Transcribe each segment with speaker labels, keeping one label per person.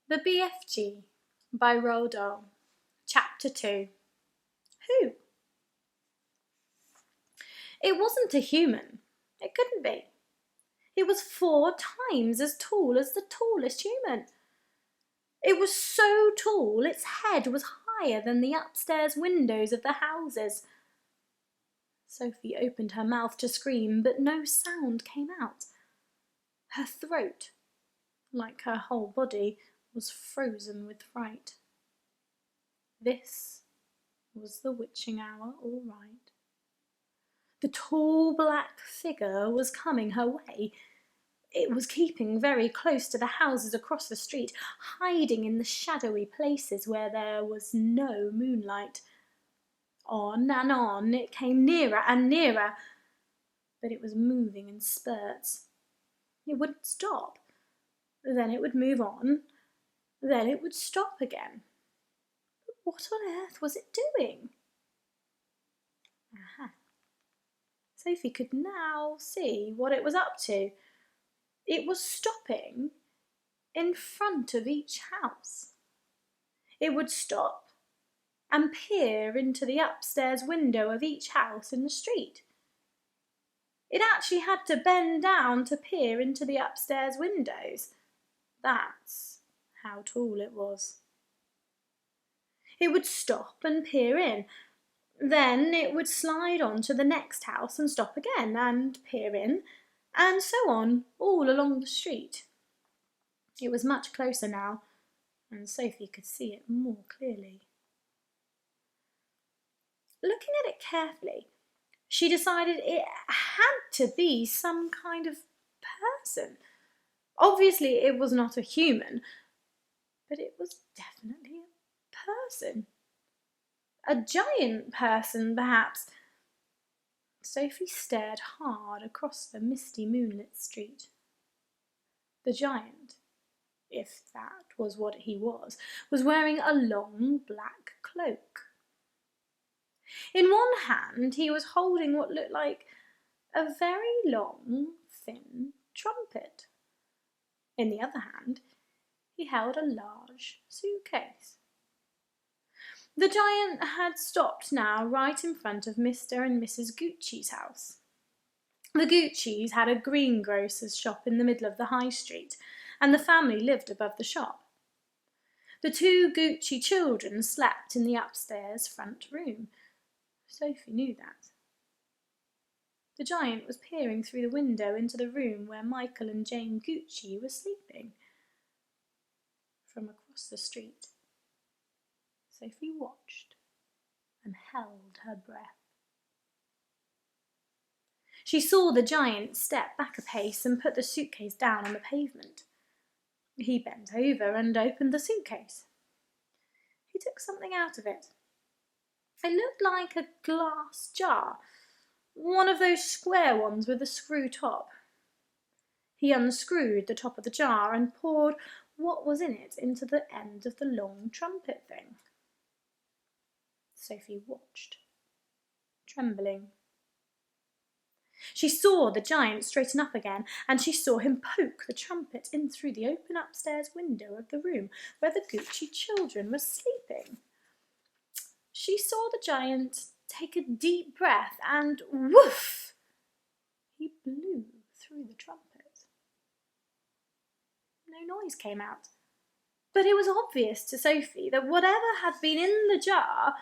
Speaker 1: The BFG by Roald Dahl. Chapter 2. Who? It wasn't a human. It couldn't be. It was 4 times as tall as the tallest human. It was so tall its head was higher than the upstairs windows of the houses. Sophie opened her mouth to scream, but no sound came out. Her throat, like her whole body, was frozen with fright. This was the witching hour, all right. The tall black figure was coming her way. It was keeping very close to the houses across the street, hiding in the shadowy places where there was no moonlight. On and on it came, nearer and nearer, but it was moving in spurts. It wouldn't stop. Then it would move on. Then it would stop again. But what on earth was it doing? Aha. Sophie could now see what it was up to. It was stopping in front of each house. It would stop and peer into the upstairs window of each house in the street. It actually had to bend down to peer into the upstairs windows. That's how tall it was. It would stop and peer in. Then it would slide on to the next house and stop again and peer in, and so on, all along the street. It was much closer now, and Sophie could see it more clearly. Looking at it carefully, she decided it had to be some kind of person. Obviously, it was not a human, but it was definitely a person. A giant person, perhaps. Sophie stared hard across the misty moonlit street. The giant, if that was what he was wearing a long black cloak. In one hand he was holding what looked like a very long, thin trumpet. In the other hand he held a large suitcase. The giant had stopped now right in front of Mr. and Mrs. Gucci's house. The Guccis had a greengrocer's shop in the middle of the high street, and the family lived above the shop. The 2 Gucci children slept in the upstairs front room. Sophie knew that. The giant was peering through the window into the room where Michael and Jane Gucci were sleeping. From across the street, Sophie watched and held her breath. She saw the giant step back a pace and put the suitcase down on the pavement. He bent over and opened the suitcase. He took something out of it. It looked like a glass jar, one of those square ones with a screw top. He unscrewed the top of the jar and poured what was in it into the end of the long trumpet thing. Sophie watched, trembling. She saw the giant straighten up again, and she saw him poke the trumpet in through the open upstairs window of the room where the Gucci children were sleeping. She saw the giant take a deep breath and woof! He blew through the trumpet. No noise came out, but it was obvious to Sophie that whatever had been in the jar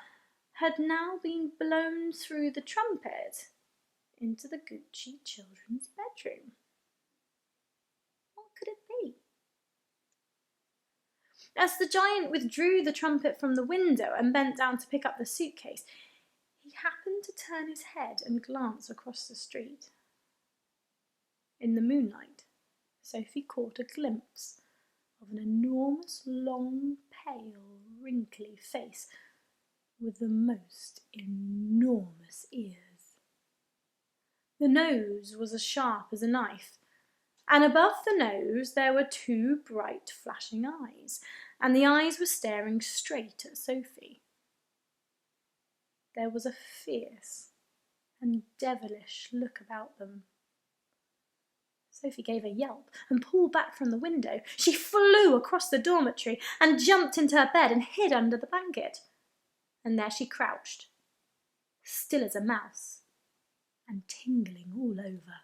Speaker 1: had now been blown through the trumpet into the Gucci children's bedroom. What could it be? As the giant withdrew the trumpet from the window and bent down to pick up the suitcase, he happened to turn his head and glance across the street. In the moonlight, Sophie caught a glimpse of an enormous, long, pale, wrinkly face with the most enormous ears. The nose was as sharp as a knife, and above the nose there were 2 bright flashing eyes, and the eyes were staring straight at Sophie. There was a fierce and devilish look about them. Sophie gave a yelp and pulled back from the window. She flew across the dormitory and jumped into her bed and hid under the blanket. And there she crouched, still as a mouse and tingling all over.